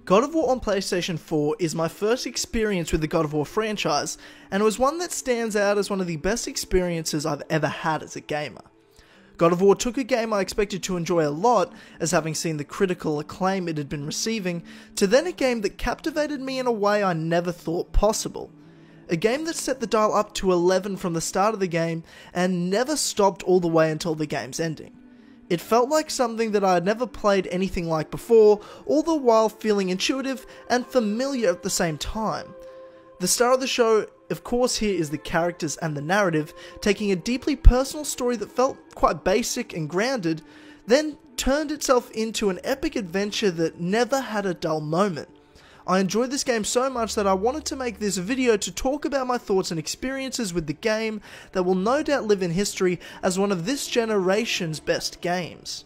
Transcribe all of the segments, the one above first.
God of War on PlayStation 4 is my first experience with the God of War franchise, and it was one that stands out as one of the best experiences I've ever had as a gamer. God of War took a game I expected to enjoy a lot, as having seen the critical acclaim it had been receiving, to then a game that captivated me in a way I never thought possible. A game that set the dial up to 11 from the start of the game, and never stopped all the way until the game's ending. It felt like something that I had never played anything like before, all the while feeling intuitive and familiar at the same time. The star of the show, of course, here is the characters and the narrative, taking a deeply personal story that felt quite basic and grounded, then turned itself into an epic adventure that never had a dull moment. I enjoyed this game so much that I wanted to make this video to talk about my thoughts and experiences with the game that will no doubt live in history as one of this generation's best games.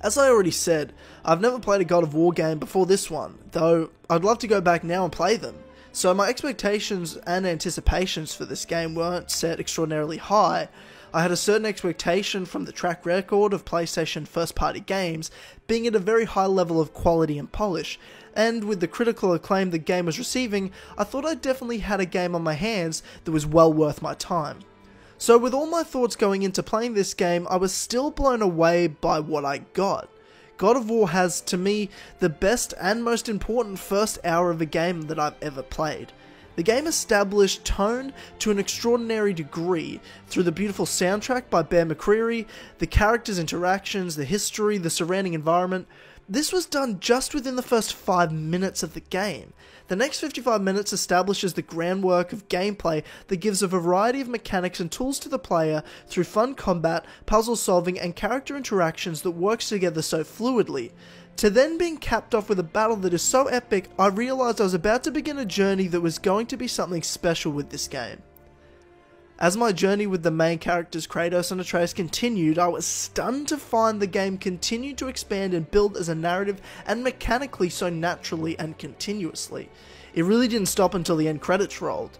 As I already said, I've never played a God of War game before this one, though I'd love to go back now and play them. So my expectations and anticipations for this game weren't set extraordinarily high. I had a certain expectation from the track record of PlayStation first-party games being at a very high level of quality and polish, and with the critical acclaim the game was receiving, I thought I definitely had a game on my hands that was well worth my time. So with all my thoughts going into playing this game, I was still blown away by what I got. God of War has, to me, the best and most important first hour of a game that I've ever played. The game established tone to an extraordinary degree through the beautiful soundtrack by Bear McCreary, the characters' interactions, the history, the surrounding environment. This was done just within the first 5 minutes of the game. The next 55 minutes establishes the groundwork of gameplay that gives a variety of mechanics and tools to the player through fun combat, puzzle solving, and character interactions that works together so fluidly. To then being capped off with a battle that is so epic, I realised I was about to begin a journey that was going to be something special with this game. As my journey with the main characters Kratos and Atreus continued, I was stunned to find the game continued to expand and build as a narrative and mechanically so naturally and continuously. It really didn't stop until the end credits rolled.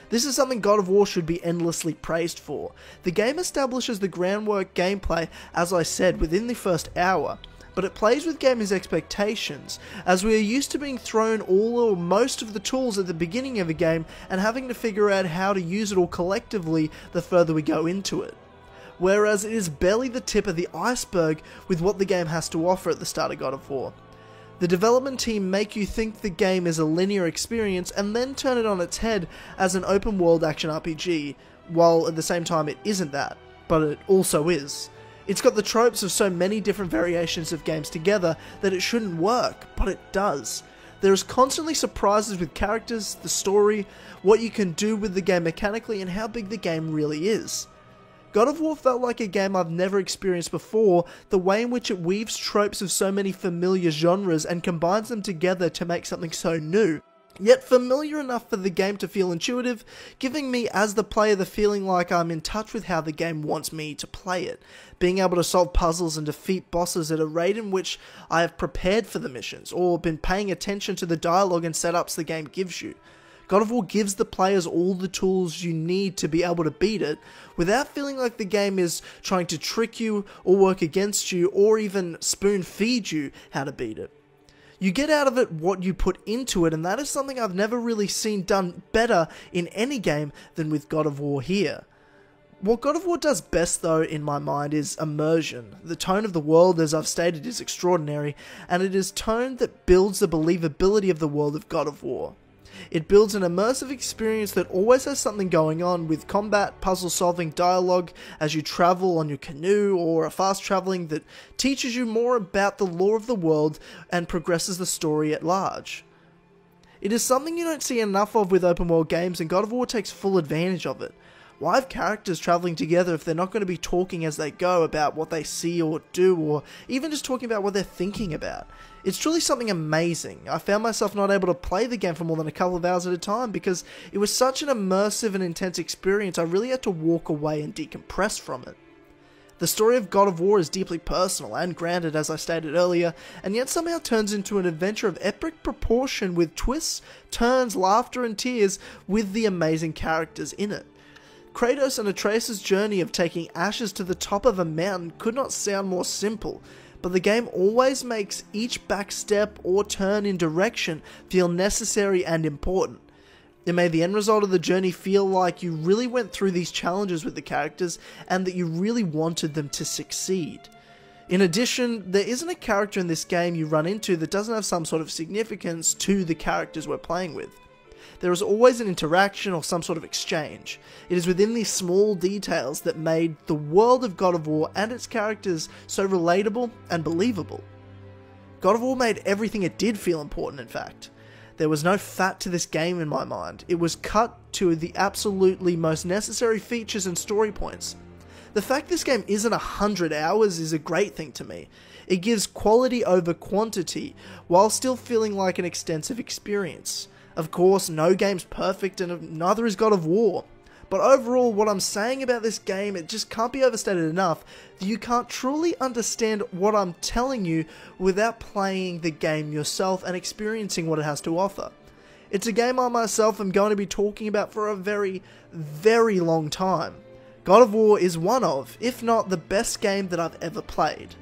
This is something God of War should be endlessly praised for. The game establishes the groundwork gameplay, as I said, within the first hour, but it plays with gamers' expectations, as we are used to being thrown all or most of the tools at the beginning of a game and having to figure out how to use it all collectively the further we go into it. Whereas it is barely the tip of the iceberg with what the game has to offer at the start of God of War. The development team make you think the game is a linear experience and then turn it on its head as an open world action RPG, while at the same time it isn't that, but it also is. It's got the tropes of so many different variations of games together that it shouldn't work, but it does. There is constantly surprises with characters, the story, what you can do with the game mechanically, and how big the game really is. God of War felt like a game I've never experienced before, the way in which it weaves tropes of so many familiar genres and combines them together to make something so new, yet familiar enough for the game to feel intuitive, giving me as the player the feeling like I'm in touch with how the game wants me to play it, being able to solve puzzles and defeat bosses at a rate in which I have prepared for the missions, or been paying attention to the dialogue and setups the game gives you. God of War gives the players all the tools you need to be able to beat it, without feeling like the game is trying to trick you or work against you or even spoon feed you how to beat it. You get out of it what you put into it, and that is something I've never really seen done better in any game than with God of War here. What God of War does best though, in my mind, is immersion. The tone of the world, as I've stated, is extraordinary, and it is tone that builds the believability of the world of God of War. It builds an immersive experience that always has something going on with combat, puzzle solving, dialogue as you travel on your canoe, or a fast traveling that teaches you more about the lore of the world and progresses the story at large. It is something you don't see enough of with open world games, and God of War takes full advantage of it. Why have characters travelling together if they're not going to be talking as they go about what they see or do, or even just talking about what they're thinking about? It's truly something amazing. I found myself not able to play the game for more than a couple of hours at a time because it was such an immersive and intense experience. I really had to walk away and decompress from it. The story of God of War is deeply personal and grounded, as I stated earlier, and yet somehow turns into an adventure of epic proportion with twists, turns, laughter and tears with the amazing characters in it. Kratos and Atreus' journey of taking ashes to the top of a mountain could not sound more simple, but the game always makes each backstep or turn in direction feel necessary and important. It made the end result of the journey feel like you really went through these challenges with the characters and that you really wanted them to succeed. In addition, there isn't a character in this game you run into that doesn't have some sort of significance to the characters we're playing with. There is always an interaction or some sort of exchange. It is within these small details that made the world of God of War and its characters so relatable and believable. God of War made everything it did feel important, in fact. There was no fat to this game in my mind. It was cut to the absolutely most necessary features and story points. The fact this game isn't 100 hours is a great thing to me. It gives quality over quantity, while still feeling like an extensive experience. Of course, no game's perfect and neither is God of War. But overall, what I'm saying about this game, it just can't be overstated enough that you can't truly understand what I'm telling you without playing the game yourself and experiencing what it has to offer. It's a game I myself am going to be talking about for a very, very long time. God of War is one of, if not the best game that I've ever played.